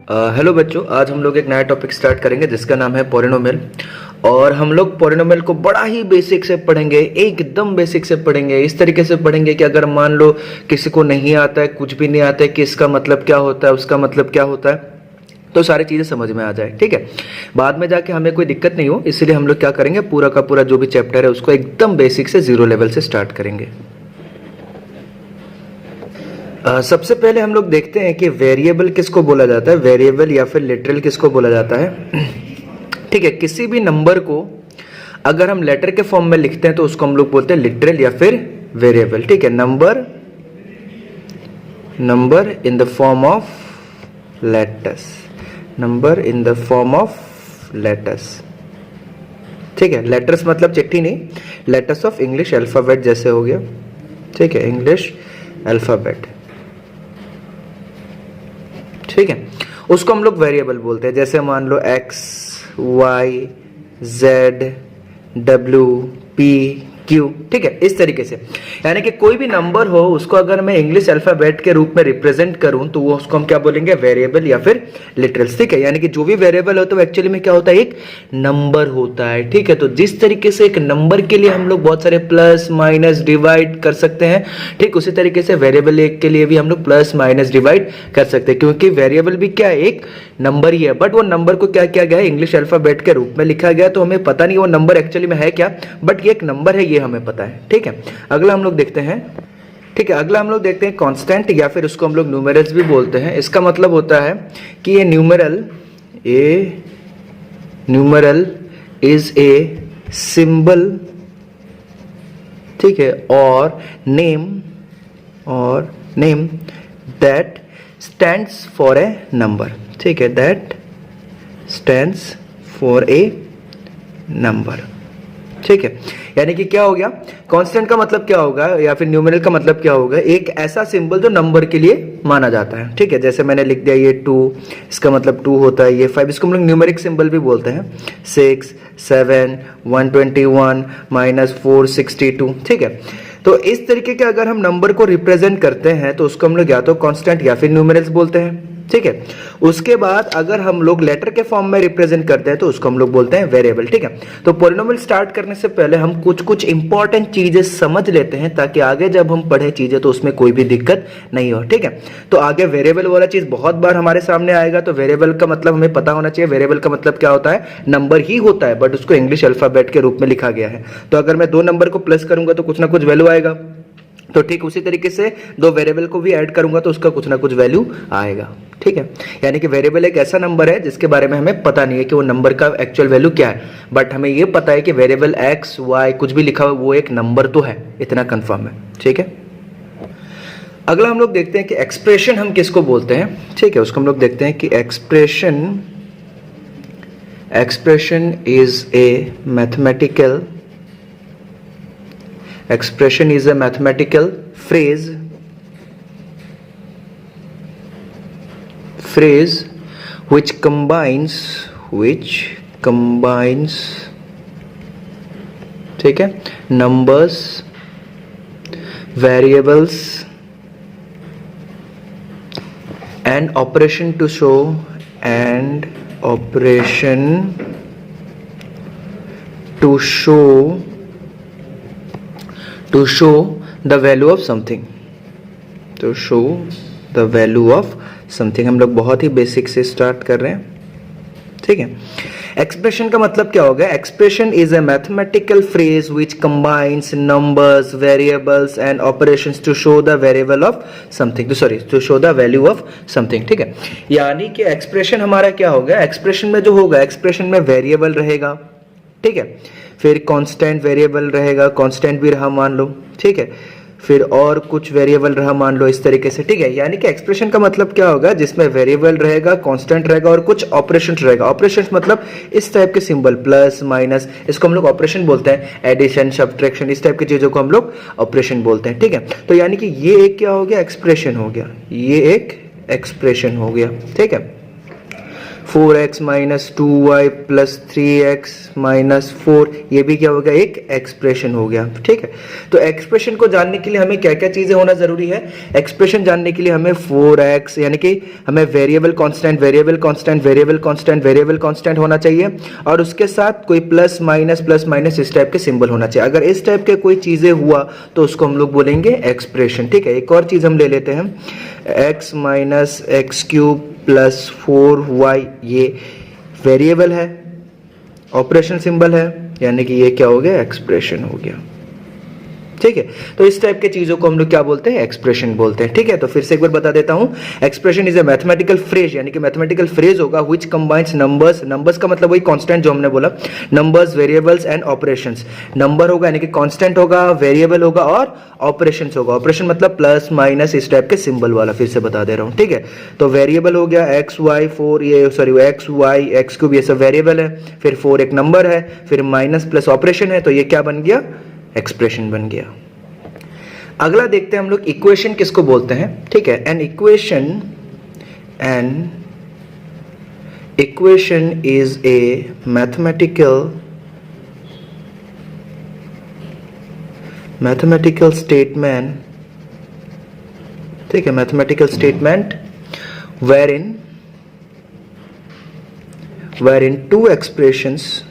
Hello बच्चों, आज हम लोग एक नया टॉपिक स्टार्ट करेंगे जिसका नाम है पॉलिनोमियल। और हम लोग पॉलिनोमियल को बड़ा ही बेसिक से पढ़ेंगे, एकदम बेसिक से पढ़ेंगे। इस तरीके से पढ़ेंगे कि अगर मान लो किसी को नहीं आता है, कुछ भी नहीं आता है कि इसका मतलब क्या होता है, उसका मतलब क्या होता है, तो सारी चीज़ें समझ में आ जाए। ठीक है, बाद में जाके हमें कोई दिक्कत नहीं हो, इसलिए हम लोग क्या करेंगे, पूरा का पूरा जो भी चैप्टर है उसको एकदम बेसिक से जीरो लेवल से स्टार्ट करेंगे। सबसे पहले हम लोग देखते हैं कि वेरिएबल किसको बोला जाता है, वेरिएबल या फिर लिटरल किसको बोला जाता है। ठीक है, किसी भी नंबर को अगर हम लेटर के फॉर्म में लिखते हैं तो उसको हम लोग बोलते हैं लिटरल या फिर वेरिएबल। ठीक है, number in the form of letters, number in the form of letters. ठीक है, लेटर्स मतलब चिट्ठी नहीं, लेटर्स ऑफ इंग्लिश अल्फाबेट जैसे हो गया। ठीक है, इंग्लिश अल्फाबेट। ठीक है, उसको हम लोग वेरिएबल बोलते हैं। जैसे मान लो X, Y, Z, W, P, Q. ठीक है, इस तरीके से, यानी कि कोई भी नंबर हो उसको अगर मैं इंग्लिश अल्फाबेट के रूप में रिप्रेजेंट करूं तो वो उसको हम क्या बोलेंगे, वेरिएबल या फिर लिटरल्स। ठीक है, यानी कि जो भी वेरिएबल होता है वो एक्चुअली में क्या होता है, एक नंबर होता है। ठीक है, तो जिस तरीके से एक नंबर के लिए हम लोग बहुत सारे प्लस माइनस डिवाइड कर सकते हैं, ठीक उसी तरीके से वेरिएबल एक के लिए भी हम लोग प्लस माइनस डिवाइड कर सकते हैं, क्योंकि वेरिएबल भी क्या है, एक नंबर ही है। बट वो नंबर को क्या किया गया है, इंग्लिश अल्फाबेट के रूप में लिखा गया, तो हमें पता नहीं वो नंबर एक्चुअली में है क्या, बट ये एक नंबर है, ये हमें पता है। ठीक है, अगला हम लोग देखते हैं। ठीक है, अगला हम लोग देखते हैं कांस्टेंट, या फिर उसको हम लोग न्यूमेरल्स भी बोलते हैं। इसका मतलब होता है कि ये न्यूमेरल इज ए सिंबल, ठीक है, और name that stands for a number. ठीक है, that stands for a number. ठीक है, यानी कि क्या हो गया, कांस्टेंट का मतलब क्या होगा या फिर न्यूमेरल का मतलब क्या होगा, एक ऐसा सिंबल जो नंबर के लिए माना जाता है। ठीक है, जैसे मैंने लिख दिया ये 2, इसका मतलब 2 होता है। ये 5, इसको हम लोग न्यूमेरिक सिंबल भी बोलते हैं। 6, 7, 121 -462। ठीक है, तो इस तरीके के अगर हम नंबर को रिप्रेजेंट करते हैं तो उसको हम लोग या तो कांस्टेंट या फिर न्यूमेरल्स बोलते हैं। ठीक है, उसके बाद अगर हम लोग लेटर के फॉर्म में रिप्रेजेंट करते हैं तो उसको हम लोग बोलते हैं वेरिएबल। ठीक है, तो पॉलिनोमियल स्टार्ट करने से पहले हम कुछ इंपॉर्टेंट चीजें समझ लेते हैं ताकि आगे जब हम पढ़े चीजें तो उसमें कोई भी दिक्कत नहीं हो। ठीक है, तो आगे वेरिएबल वाला चीज बहुत बार हमारे सामने आएगा, तो वेरिएबल का मतलब हमें पता होना चाहिए। वेरिएबल का मतलब क्या होता है, नंबर ही होता है, बट उसको इंग्लिश अल्फाबेट के रूप में लिखा गया है। तो अगर मैं 2 नंबर को प्लस करूंगा तो कुछ ना कुछ वैल्यू आएगा, तो ठीक उसी तरीके से 2 वेरिएबल को भी ऐड करूंगा तो उसका कुछ ना कुछ वैल्यू आएगा। ठीक है, यानी कि वेरिएबल एक ऐसा नंबर है जिसके बारे में हमें पता नहीं है कि वो नंबर का एक्चुअल वैल्यू क्या है, बट हमें ये पता है कि वेरिएबल एक्स वाई कुछ भी लिखा हुआ वो एक नंबर तो है, इतना कंफर्म है। ठीक है, अगला हम लोग देखते हैं कि एक्सप्रेशन हम किसको बोलते हैं। ठीक है, उसको हम लोग देखते हैं कि expression is a mathematical Expression is a mathematical phrase which combines ठीक है, numbers, variables and operation to show the value of something, हम लोग बहुत ही बेसिक से स्टार्ट कर रहे हैं। ठीक है, एक्सप्रेशन का मतलब क्या होगा, expression is a mathematical phrase which combines numbers, variables and operations to show the variable of something, to show the value of something. ठीक है, यानी कि एक्सप्रेशन हमारा क्या होगा, एक्सप्रेशन में जो होगा, एक्सप्रेशन में वेरिएबल रहेगा। ठीक है, फिर कांस्टेंट वेरिएबल रहेगा, कांस्टेंट भी रहा मान लो। ठीक है, फिर और कुछ वेरिएबल रहा मान लो, इस तरीके से। ठीक है, यानी कि एक्सप्रेशन का मतलब क्या होगा, जिसमें वेरिएबल रहेगा, कांस्टेंट रहेगा और कुछ ऑपरेशन रहेगा। ऑपरेशन मतलब इस टाइप के सिंबल, प्लस माइनस, इसको हम लोग ऑपरेशन बोलते हैं। एडिशन, सब्ट्रैक्शन, इस टाइप की चीजों को हम लोग ऑपरेशन बोलते हैं। ठीक है, तो यानी कि ये एक क्या हो गया, एक्सप्रेशन हो गया, ये एक एक्सप्रेशन हो गया। ठीक है, 4x minus 2y plus 3x minus 4, ये भी क्या हो गया, एक एक्सप्रेशन हो गया। ठीक है, तो एक्सप्रेशन को जानने के लिए हमें क्या क्या चीजें होना जरूरी है? एक्सप्रेशन जानने के लिए हमें 4x यानी कि हमें variable constant variable constant variable constant variable constant होना चाहिए, और उसके साथ कोई प्लस माइनस इस टाइप के सिंबल होना चाहिए। अगर इस टाइप के कोई चीजें हुआ तो उसको हम लोग बोलेंगे एक्सप्रेशन। ठीक है, एक और चीज हम ले लेते हैं, x minus x cube plus 4y, ये वेरिएबल है, ऑपरेशन सिंबल है, यानी कि ये क्या हो गया, एक्सप्रेशन हो गया। ठीक है, तो इस टाइप के चीजों को हम लोग क्या बोलते हैं, एक्सप्रेशन बोलते हैं। ठीक है, तो फिर से एक बार बता देता हूं, expression is a mathematical phrase, यानी कि मैथमेटिकल फ्रेज होगा व्हिच कंबाइंस नंबर्स, नंबर्स का मतलब वही कांस्टेंट जो हमने बोला, numbers, variables and operations. Number होगा यानी कि कांस्टेंट होगा, वेरिएबल होगा और ऑपरेशंस होगा। ऑपरेशन मतलब प्लस माइनस इस टाइप के सिंबल वाला, फिर से बता दे रहा हूं। ठीक है, तो वेरिएबल हो गया एक्स वाई 4, ये sorry x y x cube, ये सब वेरिएबल है, फिर 4 एक नंबर है, फिर माइनस प्लस ऑपरेशन है, तो ये क्या बन गया, एक्सप्रेशन बन गया। अगला देखते हैं हम लोग, इक्वेशन किसको बोलते हैं? ठीक है, N equation is a mathematical statement, ठीक है, mathematical statement wherein two expressions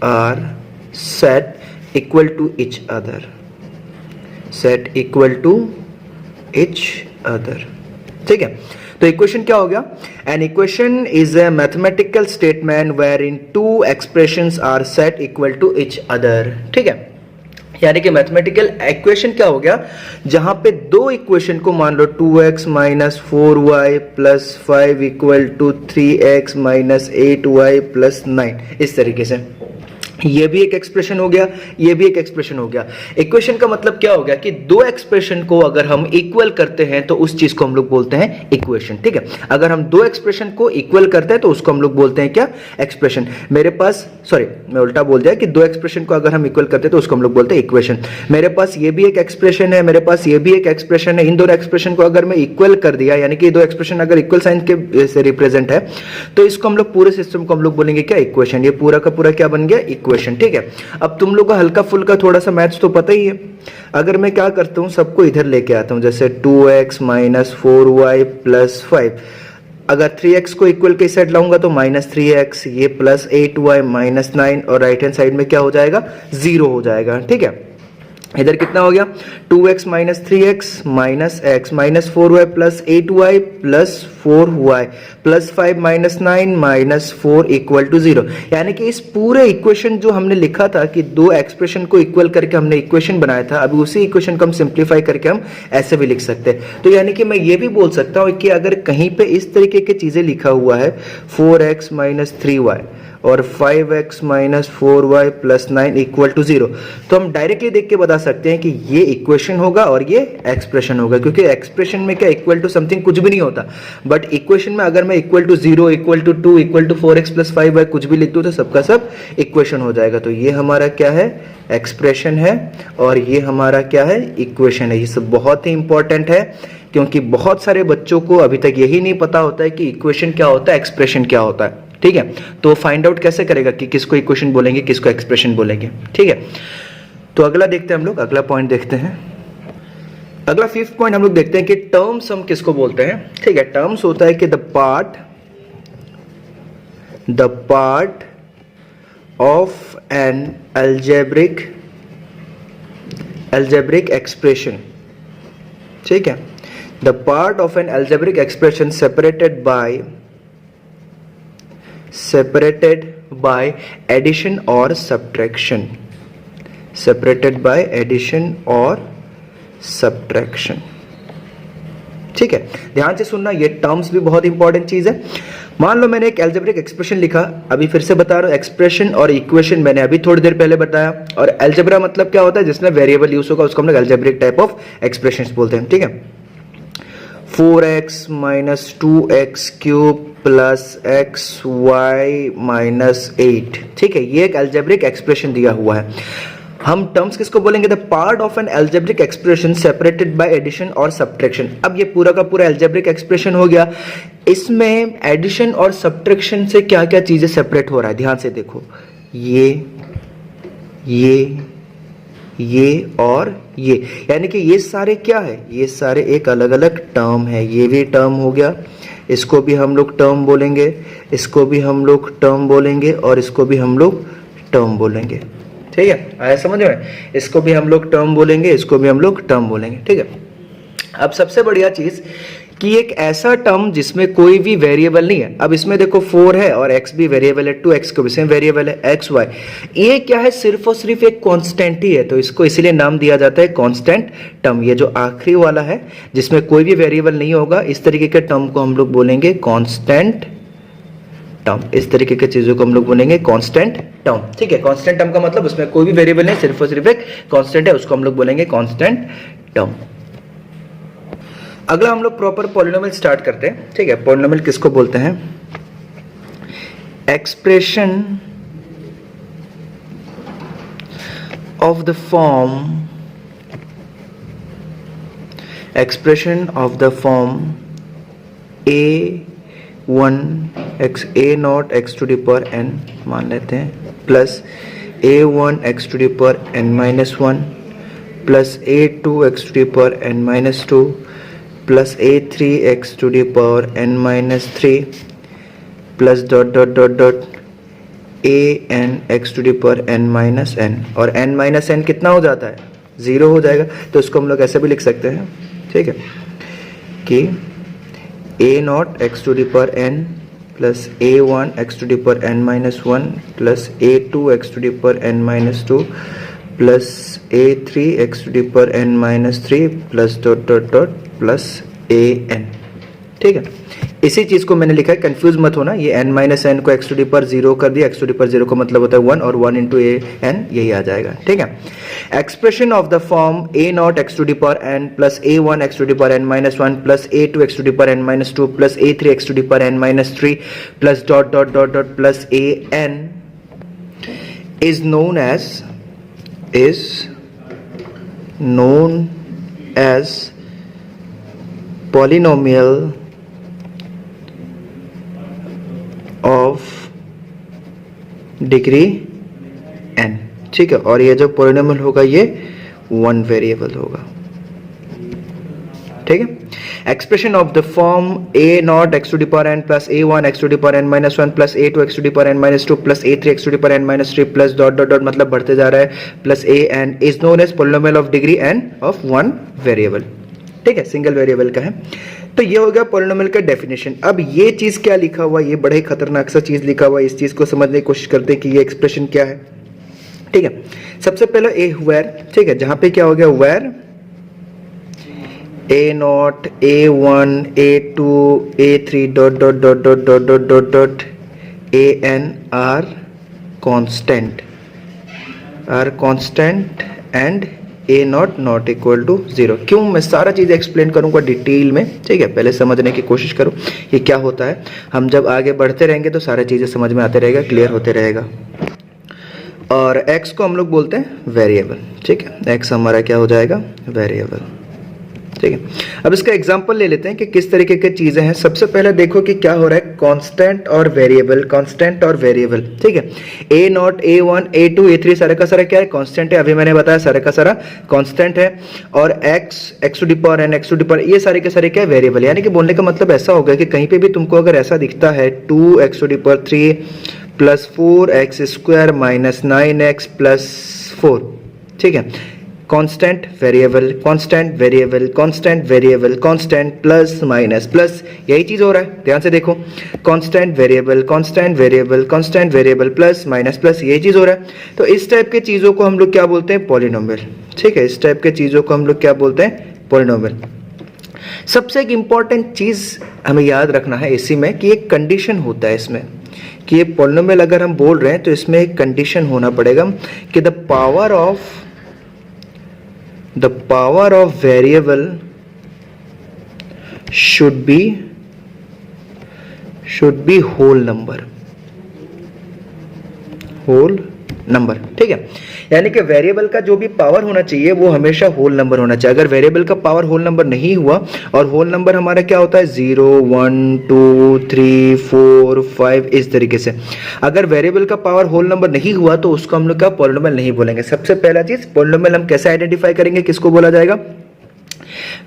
are set equal to each other, ठीक है। तो इक्वेशन क्या हो गया? An equation is a mathematical statement where in two expressions are set equal to each other. ठीक है, यानी कि मैथमेटिकल इक्वेशन क्या हो गया, जहां पे दो इक्वेशन को मान लो 2x minus 4y plus 5 equal to 3x minus 8y plus 9, इस तरीके से। ये भी एक एक्सप्रेशन हो गया, ये भी एक एक्सप्रेशन हो गया। इक्वेशन का मतलब क्या हो गया कि दो एक्सप्रेशन को अगर हम इक्वल करते हैं तो उस चीज को हम लोग बोलते हैं इक्वेशन। ठीक है, अगर हम दो एक्सप्रेशन को इक्वल करते हैं तो उसको हम लोग बोलते हैं क्या, एक्सप्रेशन। मेरे पास, सॉरी मैं उल्टा बोल दिया कि दो एक्सप्रेशन को अगर हम इक्वल करते हैं तो उसको हम लोग बोलते हैं इक्वेशन। मेरे पास ये भी एक एक्सप्रेशन है, मेरे पास ये भी एक एक्सप्रेशन है, इन दोनों एक्सप्रेशन को अगर मैं इक्वल कर दिया, यानी कि दो एक्सप्रेशन अगर इक्वल साइन के से रिप्रेजेंट है, तो इसको हम लोग पूरे सिस्टम को हम लोग बोलेंगे क्या, इक्वेशन। ये पूरा का पूरा क्या बन गया, इक्वेशन। ठीक है, अब तुम लोग का हल्का फुल्का थोड़ा सा मैथ्स तो पता ही है। अगर मैं क्या करता हूं, सबको इधर लेके आता हूं, जैसे 2x माइनस 4y प्लस 5, अगर 3x को इक्वल के साइड लाऊंगा तो माइनस 3x, ये प्लस 8y माइनस 9, और राइट हैंड साइड में क्या हो जाएगा, 0 हो जाएगा। ठीक है, इधर कितना हो गया, 2x minus 3x minus x minus 4y plus 8y plus 4y plus 5 minus 9 minus 4 equal to 0। यानी कि इस पूरे इक्वेशन जो हमने लिखा था कि दो एक्सप्रेशन को इक्वल करके हमने इक्वेशन बनाया था, अभी उसी इक्वेशन को हम सिंप्लीफाई करके हम ऐसे भी लिख सकते हैं। तो यानी कि मैं ये भी बोल सकता हूँ कि अगर कहीं पे इस तरीके की चीजें लिखा हुआ है 4x माइनस 3y और 5x minus 4y plus 9 equal to 0, तो हम डायरेक्टली देख के बता सकते हैं कि ये इक्वेशन होगा और ये एक्सप्रेशन होगा, क्योंकि एक्सप्रेशन में क्या इक्वल टू समथिंग कुछ भी नहीं होता, बट इक्वेशन में अगर मैं equal to 0, equal to 2, equal to 4x प्लस 5y कुछ भी लिख दूं तो सबका सब इक्वेशन हो जाएगा। तो ये हमारा क्या है, एक्सप्रेशन है, और ये हमारा क्या है, इक्वेशन है। ये सब बहुत ही इंपॉर्टेंट है, क्योंकि बहुत सारे बच्चों को अभी तक यही नहीं पता होता है कि इक्वेशन क्या होता है, एक्सप्रेशन क्या होता है। ठीक है, तो फाइंड आउट कैसे करेगा कि किसको इक्वेशन बोलेंगे, किसको एक्सप्रेशन बोलेंगे। ठीक है, तो अगला देखते हैं हम लोग, अगला पॉइंट देखते हैं। अगला 5th पॉइंट हम लोग देखते हैं कि टर्म्स हम किसको बोलते हैं। ठीक है, टर्म्स होता है कि the part of an algebraic expression. ठीक है, the part of an algebraic expression separated by addition or subtraction, ठीक है, ध्यान से सुनना, ये टर्म्स भी बहुत इंपॉर्टेंट चीज है। मान लो मैंने एक एल्जेब्रिक एक्सप्रेशन लिखा, अभी फिर से बता रहा हूं, एक्सप्रेशन और इक्वेशन मैंने अभी थोड़ी देर पहले बताया, और एल्जेब्रा मतलब क्या होता है, जिसमें वेरिएबल यूज होगा उसको हम लोग एल्जेब्रिक टाइप ऑफ एक्सप्रेशंस बोलते हैं। ठीक है, 4x minus 2x cube plus xy minus 8। ठीक है, ये एक एल्जेब्रिक एक्सप्रेशन दिया हुआ है। हम टर्म्स किसको बोलेंगे? The part of an algebraic expression separated by addition और सब्ट्रैक्शन। अब ये पूरा का पूरा एल्जेब्रिक एक्सप्रेशन हो गया, इसमें एडिशन और सब्ट्रैक्शन से क्या क्या चीजें सेपरेट हो रहा है, ध्यान से देखो, ये और ये, यानी कि ये सारे क्या है, ये सारे एक अलग अलग टर्म है। ये भी टर्म हो गया, इसको भी हम लोग टर्म बोलेंगे, इसको भी हम लोग टर्म बोलेंगे, और इसको भी हम लोग टर्म बोलेंगे। ठीक है, आया समझ में? इसको भी हम लोग टर्म बोलेंगे, इसको भी हम लोग टर्म बोलेंगे। ठीक है, अब सबसे बढ़िया चीज कि एक ऐसा टर्म जिसमें कोई भी वेरिएबल नहीं है। अब इसमें देखो 4 है और x भी वेरिएबल है, 2x को भी सेम वेरिएबल है, x y, ये क्या है, सिर्फ और सिर्फ एक कांस्टेंट ही है, तो इसको इसीलिए नाम दिया जाता है कांस्टेंट टर्म। ये जो आखिरी वाला है जिसमें कोई भी वेरिएबल नहीं होगा, इस तरीके के टर्म को हम लोग बोलेंगे कांस्टेंट टर्म। इस तरीके की चीजों को हम लोग बोलेंगे कांस्टेंट टर्म। ठीक है, कांस्टेंट टर्म का मतलब उसमें कोई भी वेरिएबल नहीं, सिर्फ और सिर्फ एक कांस्टेंट है, उसको हम लोग बोलेंगे कांस्टेंट टर्म। अगला हम लोग प्रॉपर पॉलिनोमियल स्टार्ट करते हैं। ठीक है, पॉलिनोमियल किसको बोलते हैं? Expression of the form, expression of the form a1 x a0 x to the power n मान लेते हैं, plus a1 x to the power n-1 plus a2 x to the power n-2 plus a3 x to the power n-3 plus dot dot dot dot an x to the power n-n, और n-n कितना हो जाता है? 0 हो जाएगा। तो इसको हम लोग ऐसे भी लिख सकते हैं, ठीक है, कि a0 x to the power n plus a1 x to the power n-1 plus a2 x to the power n-2 plus a3 x to the power n-3 plus dot dot dot plus an। ठीक है, इसी चीज को मैंने लिखा है, confuse मत होना। ये n-n को x टू द पावर 0 कर दिया, x टू द पावर 0 का मतलब होता है 1, और 1 इंटू an यही आ जाएगा। ठीक है, expression of the form a0 x to the power n plus a1 x to the power n-1 plus a2 x to the power n-2 plus a3 x to the power n-3 plus dot dot dot dot plus an is known as polynomial of degree n। ठीक है, और ये जो polynomial होगा ये 1 variable होगा। ठीक है, expression of the form a0 x to the power n plus a1 x to the power n-1 plus a2 x to the power n-2 plus a3 x to the power n-3 plus dot dot dot मतलब बढ़ते जा रहा है, plus an is known as polynomial of degree n of 1 variable. ठीक है, single variable का है। तो ये हो गया पॉलिनोमियल का डेफिनेशन। अब ये चीज क्या लिखा हुआ, ये बड़ा ही खतरनाक सा चीज लिखा हुआ है, इस चीज को समझने की कोशिश करते हैं कि ये एक्सप्रेशन क्या है। ठीक है, सबसे पहले वेयर, ठीक है, जहां पे क्या हो गया, where a0 a1 a2 a3 dot dot dot dot dot dot dot dot an are constant and a0 not equal to 0। क्यों, मैं सारा चीज़ एक्सप्लेन करूंगा डिटेल में। ठीक है, पहले समझने की कोशिश करो ये क्या होता है। हम जब आगे बढ़ते रहेंगे तो सारी चीज़ें समझ में आते रहेगा, क्लियर होते रहेगा। और x को हम लोग बोलते हैं वेरिएबल। ठीक है, x हमारा क्या हो जाएगा, वेरिएबल। ठीक है, अब इसका एग्जांपल ले लेते हैं कि किस तरीके की चीजें हैं। सबसे पहले देखो कि क्या हो रहा है, कांस्टेंट और वेरिएबल, कांस्टेंट और वेरिएबल। ठीक है, a0 a1 a2 a3 सारा का सारा क्या है, कांस्टेंट है। अभी मैंने बताया सारा का सारा कांस्टेंट है। और x to the power n x to the power, ये सारे के सारे क्या है, वेरिएबल। यानी कि बोलने का मतलब ऐसा होगा कि कहीं पे भी तुमको अगर ऐसा दिखता है 2x to the power 3 plus 4x square minus 9x plus 4। ठीक है, constant variable, constant variable, constant variable, constant plus minus plus, यही चीज हो रहा है। ध्यान से देखो, constant variable, constant variable, constant variable plus minus plus, यही चीज हो रहा है। तो इस टाइप के चीजों को हम लोग क्या बोलते हैं, पॉलिनोमियल। ठीक है, इस टाइप के चीजों को हम लोग क्या बोलते हैं, पॉलिनोमियल। सबसे एक इंपॉर्टेंट चीज हमें याद रखना है इसी में कि एक कंडीशन होता है इसमें, कि ये पॉलिनोमियल अगर हम बोल रहे हैं तो इसमें एक कंडीशन होना पड़ेगा कि the power of variable should be whole number, whole number, ठीक है। यानी कि वेरिएबल का जो भी पावर होना चाहिए वो हमेशा होल नंबर होना चाहिए। अगर वेरिएबल का पावर होल नंबर नहीं हुआ, और होल नंबर हमारा क्या होता है 0 1 2 3 4 5 इस तरीके से, अगर वेरिएबल का पावर होल नंबर नहीं हुआ तो उसको हम लोग का पॉलिनोमियल नहीं बोलेंगे। सबसे पहला चीज, पॉलिनोमियल हम कैसे आइडेंटिफाई करेंगे, किसको बोला जाएगा,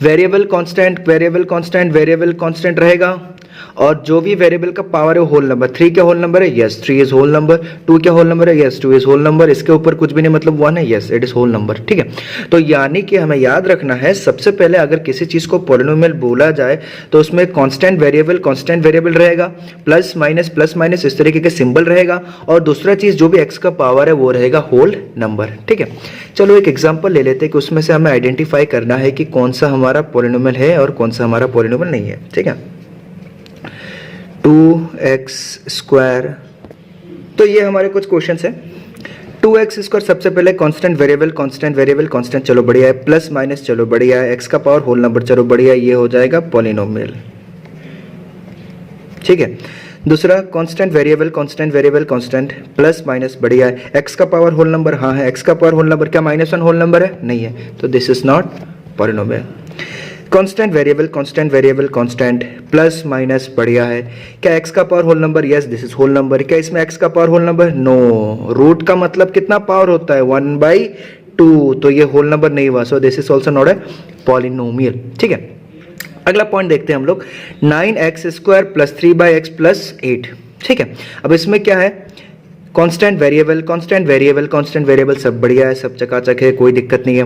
variable constant, variable constant, variable constant रहेगा, और जो भी वेरिएबल का पावर है वो होल नंबर। 3 क्या होल नंबर है, यस 3 इज होल नंबर। 2 क्या होल नंबर है, यस 2 इज होल नंबर। इसके ऊपर कुछ भी नहीं, मतलब 1 है, yes it is whole number, ठीक है। तो यानी कि हमें याद रखना है, सबसे पहले अगर किसी चीज को पॉलिनोमियल बोला जाए तो उसमें कांस्टेंट वेरिएबल रहेगा, प्लस माइनस इस तरीके के सिंबल रहेगा, और दूसरा चीज जो भी एक्स का पावर है वो रहेगा होल नंबर, ठीक है। चलो एक एग्जांपल ले लेते हैं कि उसमें से हमें आइडेंटिफाई करना है कि कौन सा हमारा पॉलिनोमियल है और कौन सा हमारा पॉलिनोमियल नहीं है, ठीक है। 2x², तो ये हमारे कुछ क्वेश्चंस हैं। 2x² सबसे पहले कांस्टेंट वेरिएबल कांस्टेंट, चलो बढ़िया है, प्लस माइनस चलो बढ़िया है, x का पावर होल नंबर चलो बढ़िया है, ये हो जाएगा पॉलिनोमियल, ठीक है। दूसरा constant variable constant plus minus बढ़िया है, x का पावर होल नंबर, हाँ है x का पावर होल नंबर, क्या -1 होल नंबर है, नहीं है, तो this is not polynomial. Constant variable constant plus minus बढ़िया है, क्या x का power whole number, yes this is whole number. क्या इसमें x का power whole number, no, root का मतलब कितना पावर होता है 1/2, तो ये होल नंबर नहीं हुआ, so this is also not a polynomial, ठीक है। अगला पॉइंट देखते हैं हम लोग, 9x² + 3x + 8, ठीक है। अब इसमें क्या है, कांस्टेंट वेरिएबल सब बढ़िया है, सब चकाचक है, कोई दिक्कत नहीं है।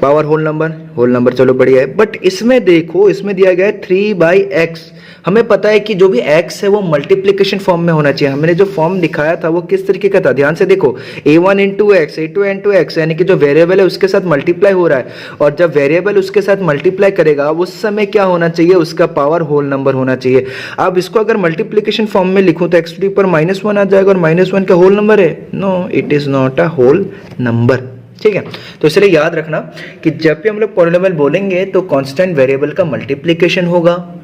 पावर होल नंबर चलो बढ़िया है, बट इसमें देखो, इसमें दिया गया है 3/x। हमें पता है कि जो भी x है वो मल्टीप्लिकेशन फॉर्म में होना चाहिए। हमने जो फॉर्म दिखाया था वो किस तरीके का था, ध्यान से देखो, a1 × x, a2 × x, यानी कि जो वेरिएबल है उसके साथ मल्टीप्लाई हो रहा है, और जब वेरिएबल उसके साथ मल्टीप्लाई करेगा उस समय क्या होना चाहिए, उसका पावर होल नंबर होना चाहिए। अब इसको अगर मल्टीप्लिकेशन फॉर्म में लिखूं तो x⁻1 आ जाएगा, और -1 क्या होल नंबर है, no it is not a whole number, ठीक है। तो इसलिए याद रखना कि जब भी हम लोग पॉलिनोमियल बोलेंगे तो कांस्टेंट वेरिएबल का मल्टीप्लिकेशन होगा,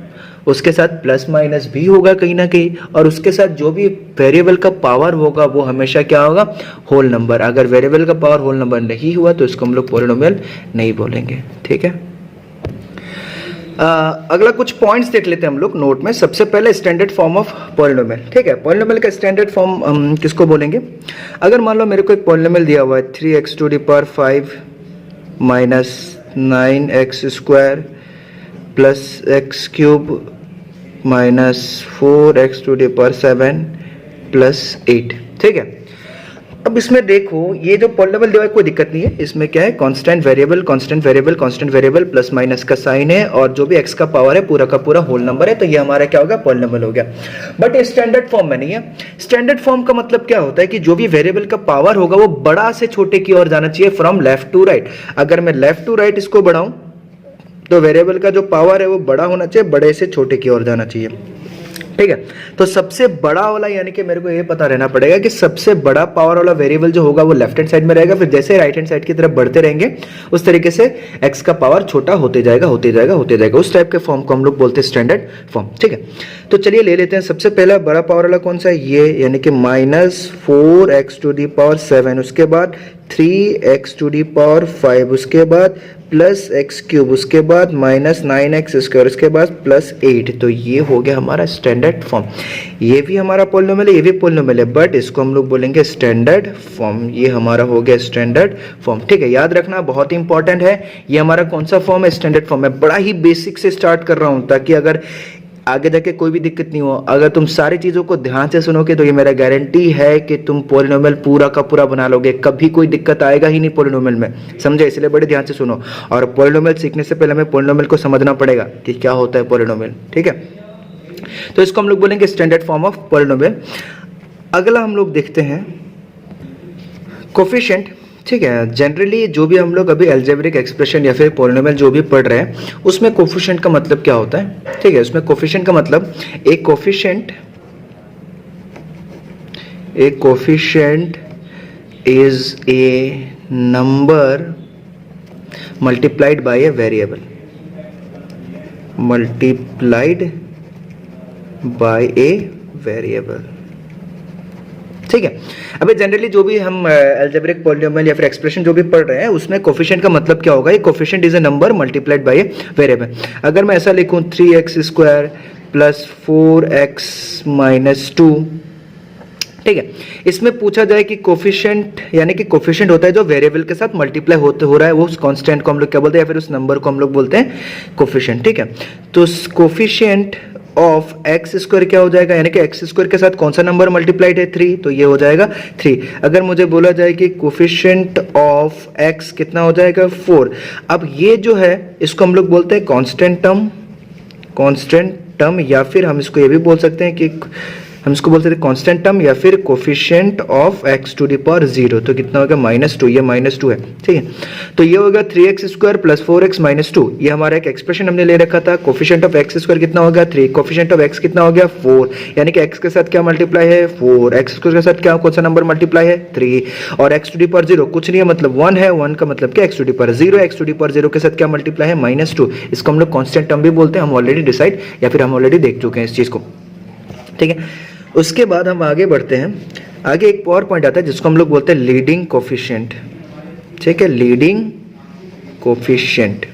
उसके साथ प्लस माइनस भी होगा कहीं ना कहीं, और उसके साथ जो भी वेरिएबल का पावर होगा वो हमेशा क्या होगा, होल नंबर। अगर वेरिएबल का पावर होल नंबर नहीं हुआ तो इसको हम लोग पॉलिनोमियल नहीं बोलेंगे, ठीक है। अगला कुछ पॉइंट्स देख लेते हैं हम लोग नोट में। सबसे पहले स्टैंडर्ड फॉर्म ऑफ पॉलिनोमियल, ठीक है। पॉलिनोमियल का स्टैंडर्ड फॉर्म हम किसको बोलेंगे, अगर मान लो मेरे को एक पॉलिनोमियल दिया हुआ है 3x⁵ -9x² + x³ -4x⁷ + 8, ठीक है। अब इसमें देखो ये जो पॉलिनोमियल दिया है कोई दिक्कत नहीं है, इसमें क्या है, कांस्टेंट वेरिएबल प्लस माइनस का साइन है, और जो भी x का पावर है पूरा का पूरा होल नंबर है, तो ये हमारा क्या होगा, पॉलिनोमियल हो गया। बट स्टैंडर्ड फॉर्म में नहीं है। स्टैंडर्ड फॉर्म का मतलब क्या होता है कि जो भी वेरिएबल का पावर होगा वो बड़ा से छोटे की ओर जाना चाहिए, फ्रॉम लेफ्ट टू राइट। अगर मैं लेफ्ट टू राइट इसको बढ़ाऊं तो वेरिएबल का जो पावर है वो बड़ा होना चाहिए, बड़े से छोटे की ओर जाना चाहिए, ठीक है। तो सबसे बड़ा वाला, यानी कि मेरे को ये पता रहना पड़ेगा कि सबसे बड़ा पावर वाला वेरिएबल जो होगा वो लेफ्ट हैंड साइड में रहेगा, फिर जैसे राइट हैंड साइड की तरफ बढ़ते रहेंगे उस तरीके से x का पावर छोटा होते जाएगा। उस टाइप के फॉर्म को हम लोग बोलते हैं स्टैंडर्ड फॉर्म, ठीक है। तो चलिए ले लेते हैं सबसे पहला बड़ा पावर वाला कौन सा है, ये, यानी कि -4x⁷, उसके बाद 3x⁵, उसके बाद +x³, उसके बाद -9x², उसके बाद +8, तो ये हो गया हमारा स्टैंडर्ड फॉर्म। ये भी हमारा पॉलिनोमियल है, ये भी पॉलिनोमियल है, बट इसको हम लोग बोलेंगे स्टैंडर्ड फॉर्म। ये हमारा हो गया स्टैंडर्ड फॉर्म, ठीक है। याद रखना बहुत ही इंपॉर्टेंट है, ये हमारा कौन सा फॉर्म है, स्टैंडर्ड फॉर्म है। बड़ा ही बेसिक से स्टार्ट कर रहा हूं ताकि अगर आगे जाके कोई भी दिक्कत नहीं हो। अगर तुम सारी चीजों को ध्यान से सुनोगे तो ये मेरा गारंटी है कि तुम पॉलिनोमियल पूरा का पूरा बना लोगे, कभी कोई दिक्कत आएगा ही नहीं पॉलिनोमियल में, समझे। इसलिए बड़े ध्यान से सुनो, और पॉलिनोमियल सीखने से पहले हमें पॉलिनोमियल को समझना पड़ेगा कि क्या होता है पॉलिनोमियल, ठीक है। तो इसको हम लोग बोलेंगे स्टैंडर्ड फॉर्म ऑफ पॉलिनोमियल। अगला हम लोग देखते हैं कोफिशिएंट, ठीक है। जनरली जो भी हम लोग अभी अलजेब्रिक एक्सप्रेशन या फिर पॉलिनोमियल जो भी पढ़ रहे हैं उसमें कोफिशिएंट का मतलब क्या होता है, ठीक है। उसमें कोफिशिएंट का मतलब एक coefficient is a number multiplied by a variable, ठीक है। अभी जनरली जो भी हम अलजेब्रिक पॉलिनोमियल या फिर एक्सप्रेशन जो भी पढ़ रहे हैं उसमें कोफिशिएंट का मतलब क्या होगा, ये coefficient is a number multiplied by a variable. अगर मैं ऐसा लिखूं 3x square plus 4x minus 2, ठीक है, इसमें पूछा जाए कि कोफिशिएंट यानी कि कोफिशिएंट होता है जो वेरिएबल के साथ मल्टीप्लाई हो रहा है, वो उस कांस्टेंट को हम लोग क्या बोलते हैं या फिर उस नंबर को हम लोग बोलते हैं कोफिशिएंट। ठीक है, तो कोफिशिएंट ऑफ एक्स स्क्वायर क्या हो जाएगा, यानी कि एक्स स्क्वायर के साथ कौन सा नंबर मल्टीप्लाइड है 3, तो ये हो जाएगा 3। अगर मुझे बोला जाए कि कोफिशिएंट ऑफ एक्स कितना हो जाएगा 4, अब ये जो है इसको हम लोग बोलते हैं कांस्टेंट टर्म, या फिर हम इसको ये भी बोल सकते हैं कि हम इसको बोल सकते हैं कांस्टेंट टर्म या फिर coefficient of x to the power 0। तो कितना होगा -2, ये -2 है। ठीक है, तो ये होगा 3x square plus 4x minus 2। ये हमारा एक एक्सप्रेशन हमने ले रखा था। कोफिशिएंट ऑफ एक्स स्क्वायर कितना होगा 3, कोफिशिएंट ऑफ एक्स कितना हो गया 4, यानी कि x के साथ क्या मल्टीप्लाई है 4, एक्स स्क्वायर के साथ क्या कौन सा नंबर मल्टीप्लाई है 3, और x टू द पावर 0 कुछ नहीं है मतलब 1 है, 1 का मतलब क्या x to the power 0, x to the power 0 के साथ क्या मल्टीप्लाई है -2। इसको हम लोग कांस्टेंट टर्म भी बोलते हैं, हम ऑलरेडी डिसाइड या फिर हम ऑलरेडी देख चुके हैं इस चीज को। ठीक है, उसके बाद हम आगे बढ़ते हैं। आगे एक और पॉइंट आता है जिसको हम लोग बोलते हैं लीडिंग कोफिशिएंट। ठीक है, लीडिंग कोफिशिएंट।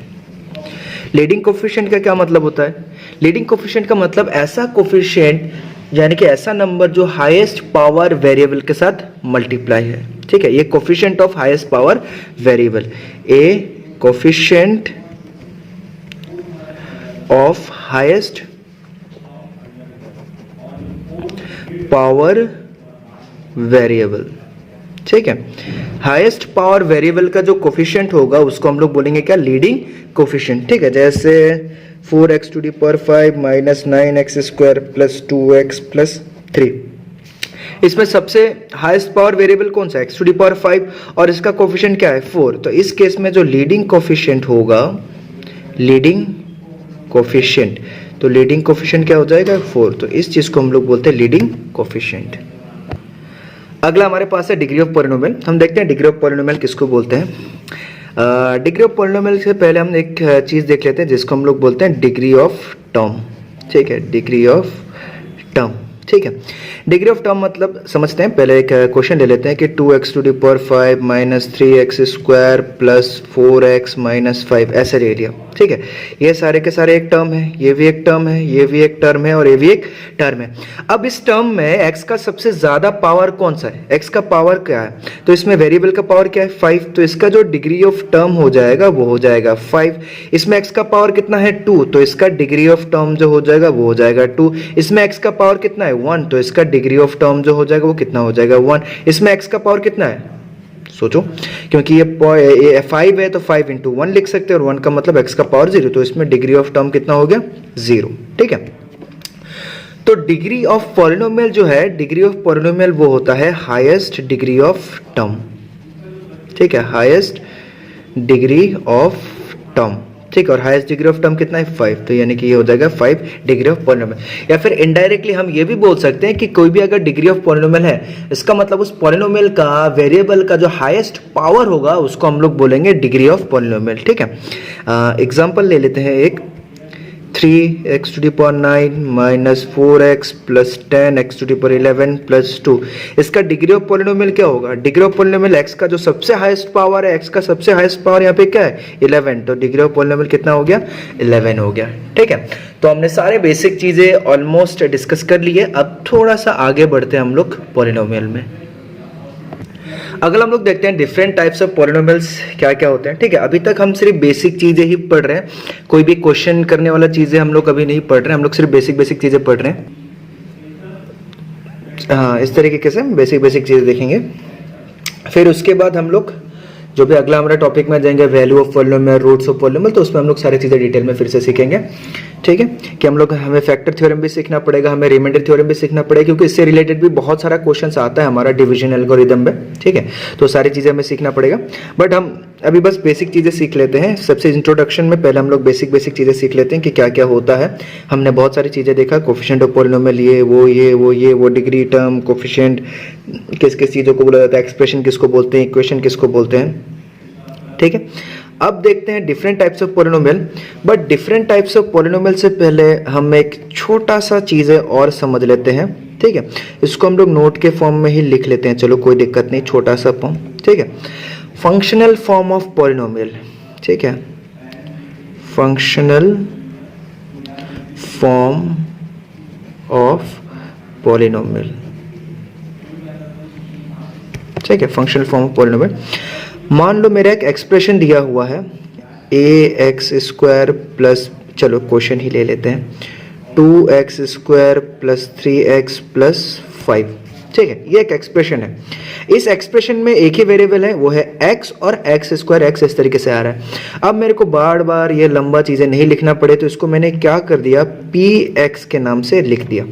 लीडिंग कोफिशिएंट का क्या मतलब होता है? लीडिंग कोफिशिएंट का मतलब ऐसा कोफिशिएंट यानी कि ऐसा नंबर जो हाईएस्ट पावर वेरिएबल के साथ मल्टीप्लाई है। ठीक है, ये coefficient of highest power variable, A coefficient of highest power variable. ठीक है, हाईएस्ट पावर वेरिएबल का जो कोफिशिएंट होगा उसको हम लोग बोलेंगे क्या, लीडिंग कोफिशिएंट। ठीक है, जैसे 4x to the power 5 minus 9x square plus 2x plus 3, इसमें सबसे हाईएस्ट पावर वेरिएबल कौन सा है x टू द पावर 5 और इसका कोफिशिएंट क्या है 4। तो इस केस में जो लीडिंग कोफिशिएंट होगा, लीडिंग कोफिशिएंट, तो लीडिंग कोफिशिएंट क्या हो जाएगा 4। तो इस चीज को हम लोग बोलते हैं लीडिंग कोफिशिएंट। अगला हमारे पास है डिग्री ऑफ पॉलिनोमियल। हम देखते हैं डिग्री ऑफ पॉलिनोमियल किसको बोलते हैं। डिग्री ऑफ पॉलिनोमियल से पहले हम एक चीज देख लेते हैं जिसको हम लोग बोलते हैं डिग्री ऑफ टर्म। ठीक है, डिग्री ऑफ टर्म। ठीक है, डिग्री ऑफ टर्म मतलब समझते हैं। पहले एक क्वेश्चन ले लेते हैं कि 2x to the power 5 minus 3x square plus 4x minus 5, ऐसे ले लिया। ठीक है, ये सारे के सारे एक टर्म है, ये भी एक टर्म है, ये भी एक टर्म है और ये भी एक टर्म है। अब इस टर्म में x का सबसे ज्यादा पावर कौन सा है, x का पावर क्या है, तो इसमें वेरिएबल का पावर क्या है 5, तो इसका जो डिग्री ऑफ टर्म हो जाएगा वो हो जाएगा 5। इसमें x का पावर कितना है 2, तो इसका डिग्री ऑफ टर्म जो हो जाएगा वो हो जाएगा 2। इसमें x का पावर कितना है 1, तो इसका डिग्री ऑफ टर्म जो हो जाएगा वो कितना हो जाएगा 1। इसमें x का पावर कितना है, सोचो, क्योंकि ये 5 है तो 5 इंटू 1 लिख सकते हैं और 1 का मतलब x का पावर 0, तो इसमें डिग्री ऑफ टर्म कितना हो गया 0। ठीक है, तो डिग्री ऑफ पॉलिनोमियल जो है, डिग्री ऑफ पॉलिनोमियल वो होता है हाईएस्ट डिग्री ऑफ टर्म। ठीक है, हाईएस्ट डिग्री ऑफ टर्म। ठीक, और हाईएस्ट डिग्री ऑफ टर्म कितना है 5, तो यानी कि ये हो जाएगा 5 डिग्री ऑफ पॉलिनोमियल। या फिर इनडायरेक्टली हम ये भी बोल सकते हैं कि कोई भी अगर डिग्री ऑफ पॉलिनोमियल है, इसका मतलब उस पॉलिनोमियल का वेरिएबल का जो हाईएस्ट पावर होगा उसको हम लोग बोलेंगे डिग्री ऑफ पॉलिनोमियल। ठीक है, एग्जांपल ले लेते हैं एक, 3x to the power 9 minus 4x plus 10x to the power 11 plus 2। इसका डिग्री ऑफ पॉलिनोमियल क्या होगा, डिग्री ऑफ पॉलिनोमियल x का जो सबसे हाईएस्ट पावर है, x का सबसे हाईएस्ट पावर यहाँ पे क्या है 11, तो डिग्री ऑफ पॉलिनोमियल कितना हो गया 11 हो गया। ठीक है, तो हमने सारे बेसिक चीजें ऑलमोस्ट डिस्कस कर ली है। अब थोड़ा सा आगे बढ़ते हैं हम लोग पॉलिनोमियल में। अगला हम लोग देखते हैं डिफरेंट टाइप्स ऑफ पॉलिनोमियल्स क्या क्या होते हैं। ठीक है, अभी तक हम सिर्फ बेसिक चीजें ही पढ़ रहे हैं, कोई भी क्वेश्चन करने वाला चीजें हम लोग अभी नहीं पढ़ रहे हैं, हम लोग सिर्फ बेसिक चीजें पढ़ रहे हैं। हाँ, इस तरीके से बेसिक चीजें देखेंगे। फिर उसके बाद हम लोग जो भी अगला हमारा टॉपिक में जाएंगे, value of polynomial, roots of polynomial, तो उसमें हम लोग सारी चीजें डिटेल में फिर से सीखेंगे। ठीक है, कि हम लोग हमें फैक्टर थ्योरम भी सीखना पड़ेगा, हमें रिमाइंडर थ्योरम भी सीखना पड़ेगा, क्योंकि इससे रिलेटेड भी बहुत सारा क्वेश्चंस आता है हमारा डिवीजन एल्गोरिदम में। ठीक है, तो सारी चीजें हमें सीखना पड़ेगा, बट हम अभी बस बेसिक चीजें सीख लेते हैं। सबसे इंट्रोडक्शन में पहले हम लोग बेसिक चीजें सीख लेते हैं कि क्या क्या होता है। हमने बहुत सारी चीजें देखा, कोफिशिएंट ऑफ पॉलिनोमियल, वो डिग्री टर्म, कोफिशिएंट, किस किस चीजों को बोला जाता है, एक्सप्रेशन किसको बोलते हैं, इक्वेशन किसको बोलते हैं। ठीक है, अब देखते हैं different types of polynomial. But different types of polynomial से पहले हम एक छोटा सा चीजें और समझ लेते हैं। ठीक है, इसको हम लोग नोट के फॉर्म में ही लिख लेते हैं, चलो कोई दिक्कत नहीं, छोटा सा फॉर्म, ठीक है। फंक्शनल फॉर्म ऑफ पॉलिनोमियल, ठीक है, फंक्शनल फॉर्म ऑफ पॉलिनोमियल, ठीक है, फंक्शनल फॉर्म ऑफ पॉलिनोमियल। मान लो मेरा एक एक्सप्रेशन दिया हुआ है ए एक्स स्क्वायर प्लस, चलो क्वेश्चन ही ले लेते हैं, 2x square plus 3x plus 5, ठीक है, ये एक एक्सप्रेशन है। इस एक्सप्रेशन में एक ही वेरिएबल है, वो है x, और x स्क्वायर x इस तरीके से आ रहा है। अब मेरे को बार बार ये लंबा चीज़ें नहीं लिखना पड़े, तो इसको मैंने क्या कर दिया, px के नाम से लिख दिया।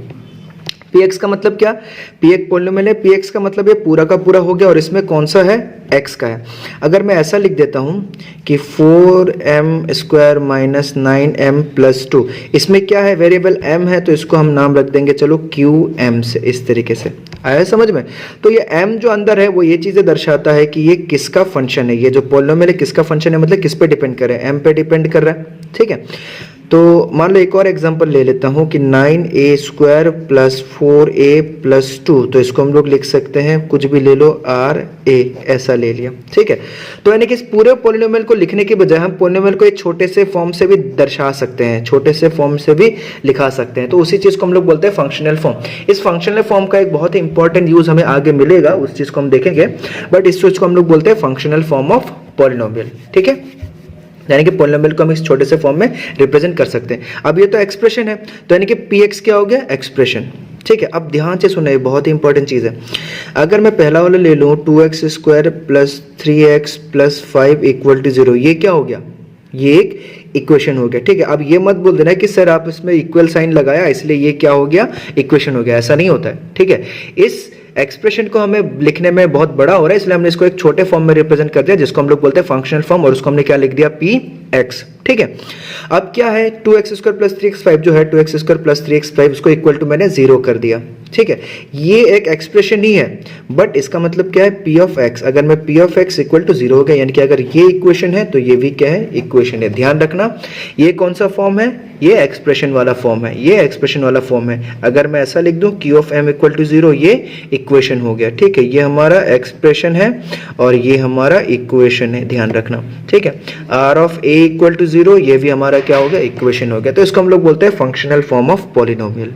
px का मतलब क्या, p एक पॉलिनोमियल है, px का मतलब ये पूरा का पूरा हो गया, और इसमें कौन सा है, x का है। अगर मैं ऐसा लिख देता हूं कि 4m square minus 9m plus 2, इसमें क्या है, वेरिएबल m है, तो इसको हम नाम रख देंगे चलो qm से, इस तरीके से आया समझ में। तो ये m जो अंदर है वो ये चीज़ें दर्शाता है कि ये किसका फंक्शन है, ये जो पॉलिनोमियल है किसका फंक्शन है, मतलब किस पे डिपेंड कर रहा है, m पे डिपेंड कर रहा है, ठीक है। तो मान लो एक और एग्जांपल ले लेता हूं कि 9a square plus 4a plus 2, तो इसको हम लोग लिख सकते हैं, कुछ भी ले लो, ra, ऐसा ले लिया, ठीक है। तो यानी कि इस पूरे पॉलिनोमियल को लिखने के बजाय हम पॉलिनोमियल को एक छोटे से फॉर्म से भी दर्शा सकते हैं, छोटे से फॉर्म से भी लिखा सकते हैं, तो उसी चीज़ को हम लोग बोलते हैं फंक्शनल फॉर्म। इस फंक्शनल फॉर्म का एक बहुत ही इंपॉर्टेंट यूज हमें आगे मिलेगा, उस चीज़ को हम देखेंगे, बट इस चीज़ को हम लोग बोलते हैं फंक्शनल फॉर्म ऑफ पॉलिनोमियल, ठीक है। यानी कि पॉलिनोमियल को हम इस छोटे से फॉर्म में रिप्रेजेंट कर सकते हैं। अब ये तो एक्सप्रेशन है, तो यानी कि px क्या हो गया, एक्सप्रेशन, ठीक है। अब ध्यान से सुना, ये बहुत ही इंपॉर्टेंट चीज़ है। अगर मैं पहला वाला ले लूँ 2x square plus 3x plus 5 equal to 0, ये क्या हो गया, ये एक इक्वेशन हो गया, ठीक है। अब ये मत बोल देना कि सर आप इसमें इक्वल साइन लगाया इसलिए ये क्या हो गया, इक्वेशन हो गया, ऐसा नहीं होता है, ठीक है। इस एक्सप्रेशन को हमें लिखने में बहुत बड़ा हो रहा है, इसलिए हमने इसको एक छोटे फॉर्म में रिप्रेजेंट कर दिया, जिसको हम लोग बोलते हैं फंक्शनल फॉर्म, और उसको हमने क्या लिख दिया, px, ठीक है। अब क्या है, 2x स्क्वायर प्लस 3x5 जो है, 2x स्क्वायर प्लस 3x5 उसको इक्वल टू मैंने 0 कर दिया, ठीक है। ये एक एक्सप्रेशन ही है, बट इसका मतलब क्या है, p ऑफ x। अगर मैं p of x equal to 0 हो गया, यानी कि अगर ये इक्वेशन है तो ये भी क्या है, इक्वेशन है। ध्यान रखना, ये कौन सा फॉर्म है, ये एक्सप्रेशन वाला फॉर्म है, ये एक्सप्रेशन वाला फॉर्म है। अगर मैं ऐसा लिख दूं q of m equal to 0, ये इक्वेशन हो गया, ठीक है। ये हमारा एक्सप्रेशन है और ये हमारा इक्वेशन है, ध्यान रखना, ठीक है। r of a equal to 0, ये भी हमारा क्या हो गया, इक्वेशन हो गया। तो इसको हम लोग बोलते हैं फंक्शनल फॉर्म ऑफ पॉलिनोमियल।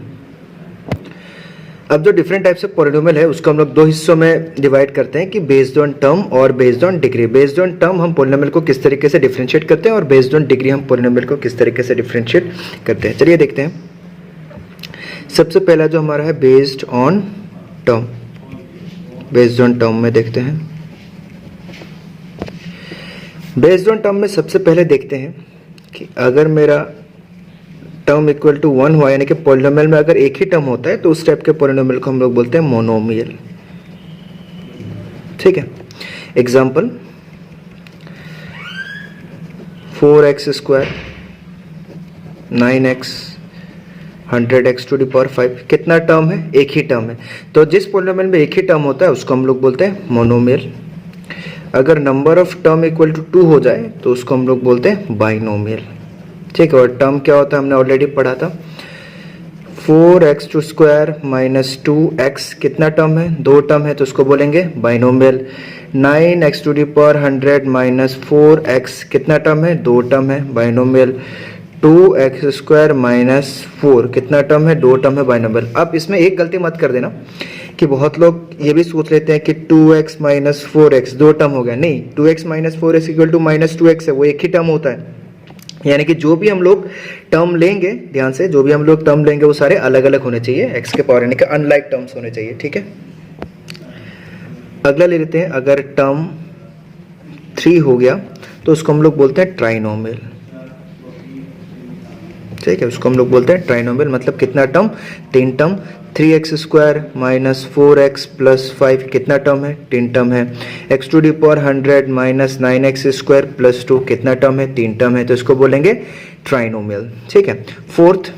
अब जो डिफरेंट टाइप्स ऑफ पॉलिनोमियल है उसको हम लोग दो हिस्सों में डिवाइड करते हैं कि बेस्ड ऑन टर्म और based on degree. Based on term हम पॉलिनोमियल को किस तरीके से डिफरेंशिएट करते हैं, और बेस्ड ऑन डिग्री हम पॉलिनोमियल को किस तरीके से डिफरेंशिएट करते हैं। चलिए देखते हैं। सबसे पहला जो हमारा है based on term, based on term में देखते हैं। बेस्ड ऑन टर्म में सबसे पहले देखते हैं कि अगर मेरा टर्म इक्वल टू 1 हुआ, यानी कि पॉलिनोमियल में अगर एक ही टर्म होता है तो उस टाइप के पॉलिनोमियल को हम लोग बोलते हैं मोनोमियल, ठीक है। Example 4x square 9x 100x to the power 5, कितना टर्म है, एक ही टर्म है। तो जिस पॉलिनोमियल में एक ही टर्म होता है उसको हम लोग बोलते हैं मोनोमियल। अगर number of term equal to 2 हो जाए तो उसको हम लोग बोलते हैं बाइनोमियल, ठीक है। और टर्म क्या होता है हमने ऑलरेडी पढ़ा था, 4x to square minus 2x, कितना टर्म है, 2 टर्म है, तो उसको बोलेंगे binomial. 9x to the power 100 minus 4x, कितना टर्म है, 2 टर्म है, बाइनोमियल। 2x स्क्वायर माइनस 4, कितना टर्म है, 2 टर्म है, बाइनोमियल। अब इसमें एक गलती मत कर देना कि बहुत लोग ये भी सोच लेते हैं कि 2x माइनस 4x 2 टर्म हो गया, नहीं, 2x minus 4x equal to minus 2x है, वो एक ही टर्म होता है। यानी कि जो भी हम लोग टर्म लेंगे, ध्यान से, जो भी हम लोग टर्म लेंगे वो सारे अलग अलग होने चाहिए, x के पावर यानी कि अनलाइक टर्म्स होने चाहिए, ठीक है। अगला ले लेते हैं, अगर टर्म 3 हो गया तो उसको हम लोग बोलते हैं ट्राइनोमियल, ठीक है। उसको हम लोग बोलते हैं ट्राइनोमियल, मतलब कितना term, 3 term. 3x square minus 4x plus 5, कितना टर्म है, 3 टर्म है। x to the power 100 minus 9x square plus 2, कितना टर्म है, 3 टर्म है, तो इसको बोलेंगे ट्राइनोमियल, ठीक है। फोर्थ,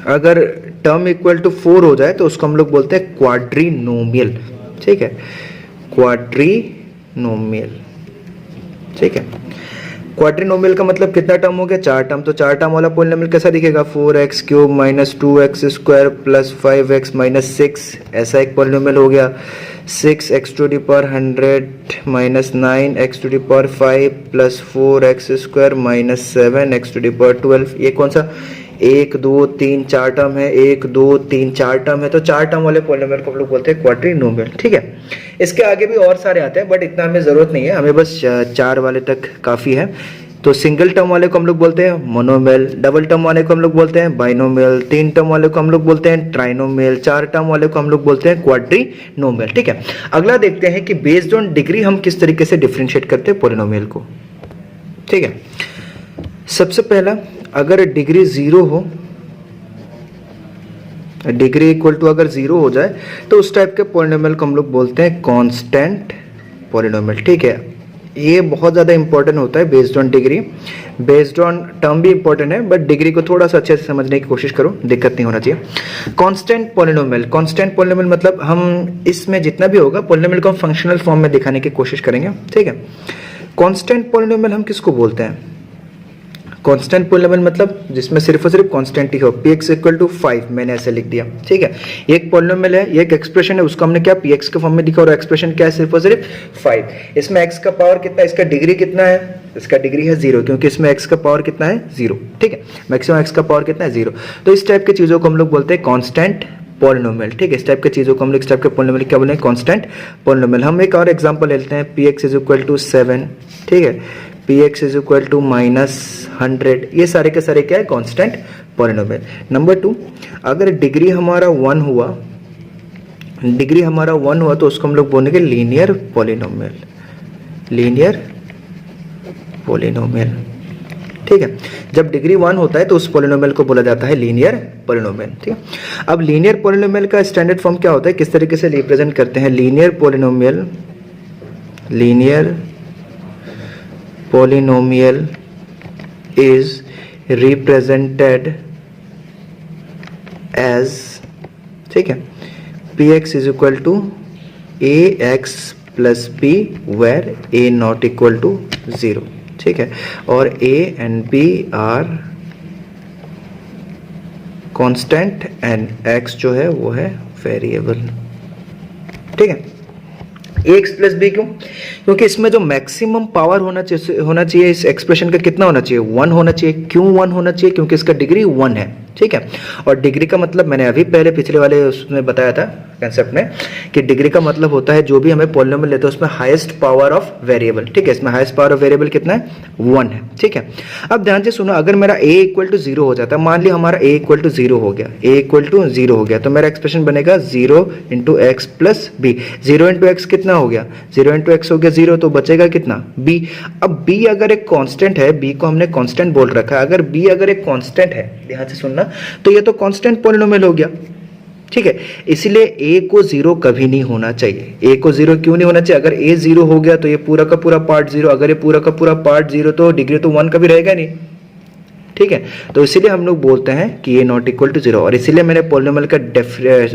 अगर टर्म इक्वल टू 4 हो जाए तो उसको हम लोग बोलते हैं क्वाड्रीनोमियल, ठीक है, क्वाड्रीनोमियल, ठीक है। क्वाड्रिनोमियल का मतलब कितना टर्म हो गया, 4 टर्म। तो 4 टर्म वाला पॉलिनोमियल कैसा दिखेगा, 4x cube minus 2x square plus 5x minus 6, ऐसा एक पॉलिनोमियल हो गया। 6x to the power 100 minus 9x to the power 5 plus 4x square minus 7x to the power 12। ये कौन सा 1 2 3 4 टर्म है, 1 2 3 4 टर्म है, तो 4 टर्म वाले पॉलिनोमियल को हम लोग बोलते हैं क्वाड्रिनोमियल। ठीक है, इसके आगे भी और सारे आते हैं बट इतना हमें जरूरत नहीं है, हमें बस 4 वाले तक काफ़ी है। तो सिंगल टर्म वाले को हम लोग बोलते हैं मोनोमियल, डबल टर्म वाले को हम लोग बोलते हैं बाइनोमियल, 3 टर्म वाले को हम लोग बोलते हैं ट्राइनोमियल, 4 टर्म वाले को हम लोग बोलते हैं क्वाड्रिनोमियल। ठीक है, अगला देखते हैं कि बेस्ड ऑन डिग्री हम किस तरीके से डिफरेंशिएट करते हैं पॉलिनोमियल को। ठीक है, सबसे पहला अगर डिग्री 0 हो, डिग्री इक्वल टू अगर 0 हो जाए तो उस टाइप के पॉलिनोमियल को हम लोग बोलते हैं कांस्टेंट पॉलिनोमियल। ठीक है, ये बहुत ज़्यादा इंपॉर्टेंट होता है based on degree, based on term भी इंपॉर्टेंट है बट डिग्री को थोड़ा सा अच्छे से समझने की कोशिश करो, दिक्कत नहीं होना चाहिए। कांस्टेंट पॉलिनोमियल, कांस्टेंट पॉलिनोमियल मतलब हम इसमें जितना भी होगा पॉलिनोमियल को हम फंक्शनल फॉर्म में दिखाने की कोशिश करेंगे। ठीक है, कांस्टेंट पॉलिनोमियल हम किसको बोलते हैं, कांस्टेंट पॉलिनोमियल मतलब जिसमें सिर्फ और सिर्फ कांस्टेंट ही हो, px इक्वल टू 5 मैंने ऐसे लिख दिया। ठीक है, एक पॉलिनोमियल है, ये एक एक्सप्रेशन है, उसको हमने क्या px के फॉर्म में लिखा और एक्सप्रेशन क्या है, सिर्फ और सिर्फ 5। इसमें x का पावर कितना है, इसका डिग्री कितना है, इसका डिग्री है 0 क्योंकि इसमें x का पावर कितना है 0। ठीक है, मैक्सिमम x का पावर कितना है 0। तो इस टाइप की चीज़ों को हम लोग बोलते हैं कांस्टेंट पॉलिनोमियल। ठीक है, इस टाइप की चीज़ों को हम लोग इस टाइप के पॉलिनोमियल क्या बोलेंगे, कांस्टेंट पॉलिनोमियल। हम एक और एग्जांपल लेते हैं, px इज इक्वल टू 7। ठीक है, px इज इक्वल टू -100, ये सारे के सारे क्या है, कांस्टेंट पॉलिनोमियल। नंबर 2, अगर डिग्री हमारा 1 हुआ, डिग्री हमारा 1 हुआ तो उसको हम लोग बोलेंगे लीनियर पॉलिनोमियल, लीनियर पॉलिनोमियल। ठीक है, जब डिग्री 1 होता है तो उस पॉलिनोमियल को बोला जाता है लीनियर पॉलिनोमियल। ठीक है, अब लीनियर पॉलिनोमियल का स्टैंडर्ड फॉर्म क्या होता है, किस तरीके से रिप्रेजेंट करते हैं, linear polynomial, linear polynomial is represented as, ठीक है, px is equal to ax plus b where a not equal to 0। ठीक है, और a and b are constant and x जो है वो है वेरिएबल। ठीक है, एक्स प्लस बी क्यों, क्योंकि इसमें जो मैक्सिमम पावर होना चाहिए इस एक्सप्रेशन का कितना होना चाहिए, 1 होना चाहिए। क्यों 1 होना चाहिए, क्योंकि इसका डिग्री 1 है। ठीक है, और डिग्री का मतलब मैंने अभी पहले पिछले वाले उसमें बताया था कंसेप्ट में कि डिग्री का मतलब होता है जो भी हमें पॉलिनोमियल लेते हैं उसमें हाईएस्ट पावर ऑफ वेरिएबल। ठीक है, इसमें हाईएस्ट पावर ऑफ वेरिएबल कितना है, 1 है। ठीक है, अब ध्यान से सुनो, अगर मेरा a इक्वल टू 0 हो जाता है, मान लिया हमारा a इक्वल टू 0 हो गया, a इक्वल टू 0 हो गया, तो मेरा एक्सप्रेशन बनेगा 0 into x plus b. 0 into x कितना हो गया, 0 इंटू एक्स हो गया 0, तो बचेगा कितना, b। अब b अगर एक कांस्टेंट है, b को हमने कांस्टेंट बोल रखा है, अगर b अगर एक कांस्टेंट है, ध्यान से सुनना, तो ये तो कांस्टेंट पॉलिनोमियल हो गया। ठीक है, इसलिए a को 0 कभी नहीं होना चाहिए। a को 0 क्यों नहीं होना चाहिए, अगर a 0 हो गया तो ये पूरा का पूरा पार्ट 0, अगर ये पूरा का पूरा पार्ट 0 तो डिग्री तो 1 कभी रहेगा नहीं। ठीक है, तो इसीलिए हम लोग बोलते हैं कि ये नॉट इक्वल टू 0, और इसीलिए मैंने पॉलिनोमियल का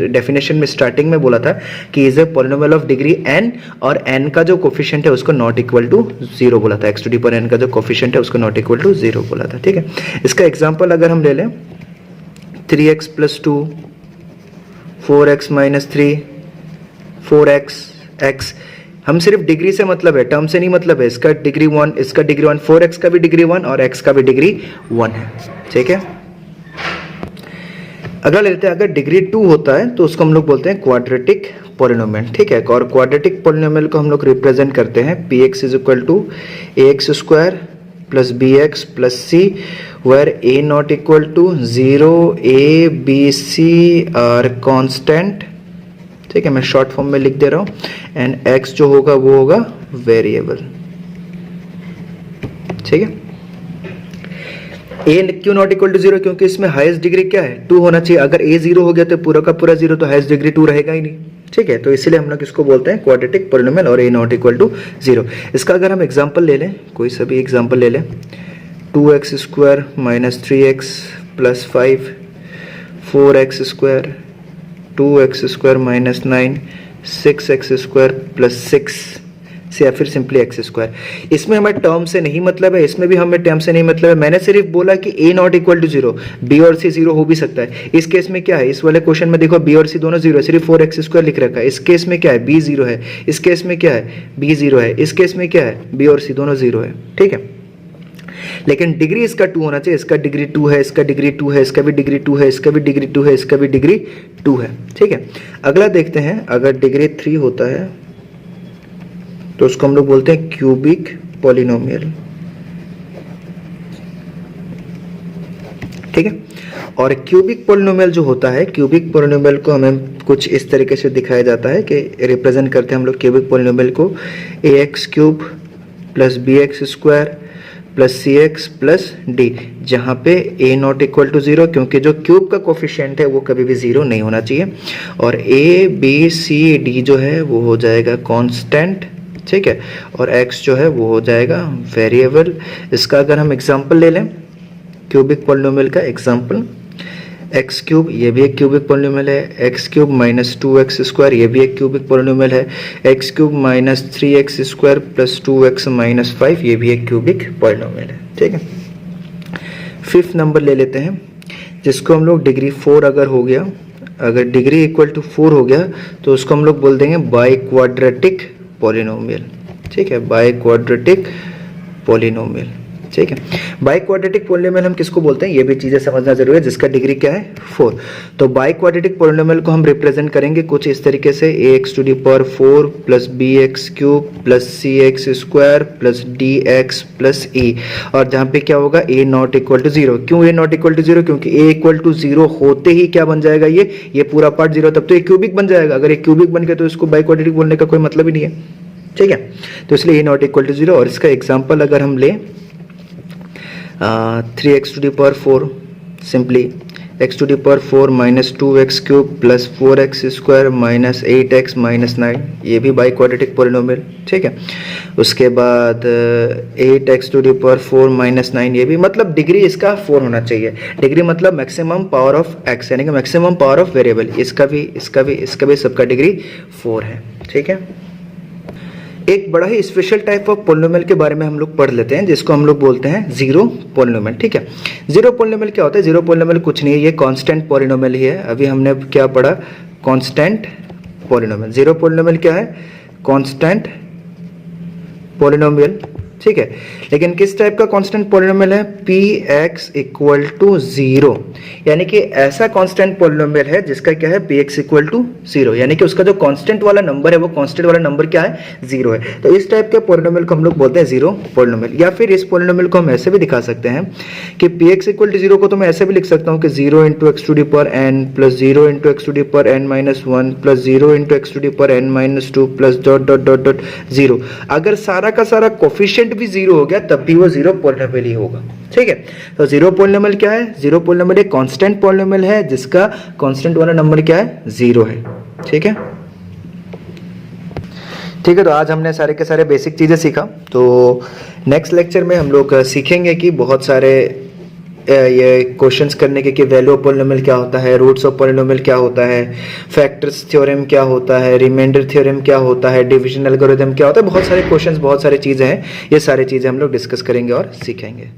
डेफिनेशन में स्टार्टिंग में बोला था कि is a polynomial of degree n, और n का जो कोफिशिएंट है उसको नॉट इक्वल टू 0 बोला था, x to the power n का जो कोफिशिएंट है उसको नॉट इक्वल टू 0 बोला था। ठीक है, इसका एग्जाम्पल अगर हम ले लें, 3x plus 2, 4x minus 3, 4x x, हम सिर्फ डिग्री से मतलब है, टर्म से नहीं मतलब है। इसका डिग्री 1, इसका डिग्री 1, 4x का भी डिग्री 1 और x का भी डिग्री 1 है। ठीक है, अगला लेते हैं, अगर डिग्री 2 होता है तो उसको हम लोग बोलते हैं क्वाड्रेटिक पॉलिनोमियल। ठीक है, और क्वाड्रेटिक पॉलिनोमियल को हम लोग रिप्रेजेंट करते हैं px is equal to ax square plus bx plus c where a not equal to 0, a b c are constant। ठीक है, मैं शॉर्ट फॉर्म में लिख दे रहा हूँ, एंड x जो होगा वो होगा वेरिएबल। ठीक है, a क्यों नॉट इक्वल टू 0, क्योंकि इसमें हाईएस्ट डिग्री क्या है, 2 होना चाहिए। अगर a 0 हो गया तो पूरा का पूरा 0, तो हाईएस्ट डिग्री 2 रहेगा ही नहीं। ठीक है, तो इसलिए हम लोग इसको बोलते हैं क्वाड्रेटिक पॉलिनोमियल और a नॉट इक्वल टू 0। इसका अगर हम एग्जांपल ले लें, कोई सा भी एग्जांपल ले लें, 2x square minus 3x plus 5, 4x square, 2x square minus 9, 6x square plus 6, या फिर सिंपली एक्स स्क्वायर। इसमें हमें टर्म से नहीं मतलब है, इसमें भी हमें टर्म से नहीं मतलब है। मैंने सिर्फ बोला कि a not equal to 0, b और c 0 हो भी सकता है। इस केस में क्या है, इस वाले क्वेश्चन में देखो b और c दोनों 0 है, सिर्फ 4x स्क्वायर लिख रखा है। इस केस में क्या है, b 0 है, इस केस में क्या है, b 0 है, इस केस में क्या है, b और c दोनों 0 है, ठीक है। लेकिन डिग्री इसका 2 होना चाहिए, इसका डिग्री 2 है, इसका डिग्री 2 है, इसका भी डिग्री 2 है, इसका भी डिग्री 2 है, इसका भी डिग्री 2 है, ठीक है। अगला देखते हैं, अगर डिग्री 3 होता है तो उसको हम लोग बोलते हैं क्यूबिक पॉलिनोमियल, ठीक है। और क्यूबिक पॉलिनोमियल जो होता है, क्यूबिक पॉलिनोमियल को हमें कुछ इस तरीके से दिखाया जाता है कि रिप्रेजेंट करते हैं हम लोग क्यूबिक पॉलिनोमियल को ax cube plus bx square plus C X plus D, जहाँ पे a नॉट इक्वल टू 0, क्योंकि जो क्यूब का कोफिशिएंट है वो कभी भी 0 नहीं होना चाहिए। और a b c d जो है वो हो जाएगा कांस्टेंट, ठीक है, और x जो है वो हो जाएगा वेरिएबल। इसका अगर हम एग्जांपल ले लें, क्यूबिक पॉलिनोमियल का एग्जांपल, एक्स क्यूब, ये भी एक क्यूबिक पॉलिनोमियल है, x cube minus 2x square, ये भी एक क्यूबिक पॉलिनोमियल है, x cube minus 3x square plus 2x minus 5, ये भी एक क्यूबिक पॉलिनोमियल है, ठीक है। फिफ्थ नंबर ले लेते हैं, जिसको हम लोग डिग्री 4 अगर हो गया, अगर डिग्री इक्वल टू 4 हो गया तो उसको हम लोग बोल देंगे बाई क्वाड्रेटिक पॉलिनोमियल, ठीक है, बाई क्वाड्रेटिक पॉलिनोमियल, ठीक है। बाई क्वाड्रेटिक पॉलिनोमियल हम किसको बोलते हैं, ये भी चीजें समझना जरूरी है, जिसका डिग्री क्या है 4। तो बाई क्वाड्रेटिक पॉलिनोमियल को हम रिप्रेजेंट करेंगे कुछ इस तरीके से, ax to the power 4 plus bx cube plus cx square plus dx plus e, और जहाँ पे क्या होगा a नॉट इक्वल टू 0। क्यों a नॉट इक्वल टू 0, क्योंकि a इक्वल टू 0 होते ही क्या बन जाएगा, ये पूरा पार्ट 0, तब तो ये क्यूबिक बन जाएगा। अगर ये क्यूबिक बन गया तो इसको बाई क्वाड्रेटिक बोलने का कोई मतलब ही नहीं है, ठीक है। तो इसलिए a नॉट इक्वल टू 0, और इसका एग्जाम्पल अगर हम लें 3x to the power 4, simply x to the power 4 minus 2x cube plus 4x square minus 8x minus 9, ये भी बाई क्वाड्रेटिक पॉलिनोमियल, ठीक है। उसके बाद 8x to the power 4 minus 9, ये भी, मतलब डिग्री इसका 4 होना चाहिए। डिग्री मतलब मैक्सिमम पावर ऑफ x, यानी कि मैक्सिमम पावर ऑफ वेरिएबल, इसका भी, इसका भी, इसका भी, सबका डिग्री 4 है, ठीक है। एक बड़ा ही स्पेशल टाइप ऑफ पॉलिनोमियल के बारे में हम लोग पढ़ लेते हैं, जिसको हम लोग बोलते हैं जीरो पॉलिनोमियल, ठीक है। जीरो पॉलिनोमियल क्या होता है, जीरो पॉलिनोमियल कुछ नहीं है, ये कांस्टेंट पॉलिनोमियल ही है। अभी हमने क्या पढ़ा, कांस्टेंट पॉलिनोमियल। जीरो पॉलिनोमियल क्या है, कांस्टेंट पॉलिनोमियल, ठीक है। लेकिन किस टाइप का कांस्टेंट पॉलिनोमियल है, px इक्वल टू 0, यानी कि ऐसा कांस्टेंट पॉलिनोमियल है जिसका क्या है, px इक्वल टू 0, यानी कि उसका जो कांस्टेंट वाला नंबर है वो कांस्टेंट वाला नंबर क्या है, 0 है। तो इस टाइप के पॉलिनोमियल को हम लोग बोलते हैं जीरो पॉलिनोमियल। या फिर इस पॉलिनोमियल को हम ऐसे भी दिखा सकते हैं कि px इक्वल टू 0 को तो मैं ऐसे भी लिख सकता हूँ कि 0 into x to the power n plus 0 into x to the power n minus 1 plus 0 into x to the power n minus 2 plus dot dot dot dot 0। अगर सारा का सारा कोफिशिएंट भी 0 हो गया तब भी वो जीरो पॉलिनोमियल ही होगा, ठीक है। तो जीरो पॉलिनोमियल क्या है, जीरो पॉलिनोमियल एक कांस्टेंट पॉलिनोमियल है जिसका कांस्टेंट वाला नंबर क्या है, 0 है, ठीक है। ठीक है, तो आज हमने सारे के सारे बेसिक चीजें सीखा। तो नेक्स्ट लेक्चर में हम लोग सीखेंगे कि बहुत सारे ये क्वेश्चंस करने के कि वैल्यू ऑफ पॉलिनोमियल क्या होता है, रूट्स ऑफ पॉलिनोमियल क्या होता है, फैक्टर्स थ्योरम क्या होता है, रिमाइंडर थ्योरम क्या होता है, डिवीजन एल्गोरिथम क्या होता है, बहुत सारे क्वेश्चंस, बहुत सारी चीज़ें हैं। ये सारी चीज़ें हम लोग डिस्कस करेंगे और सीखेंगे।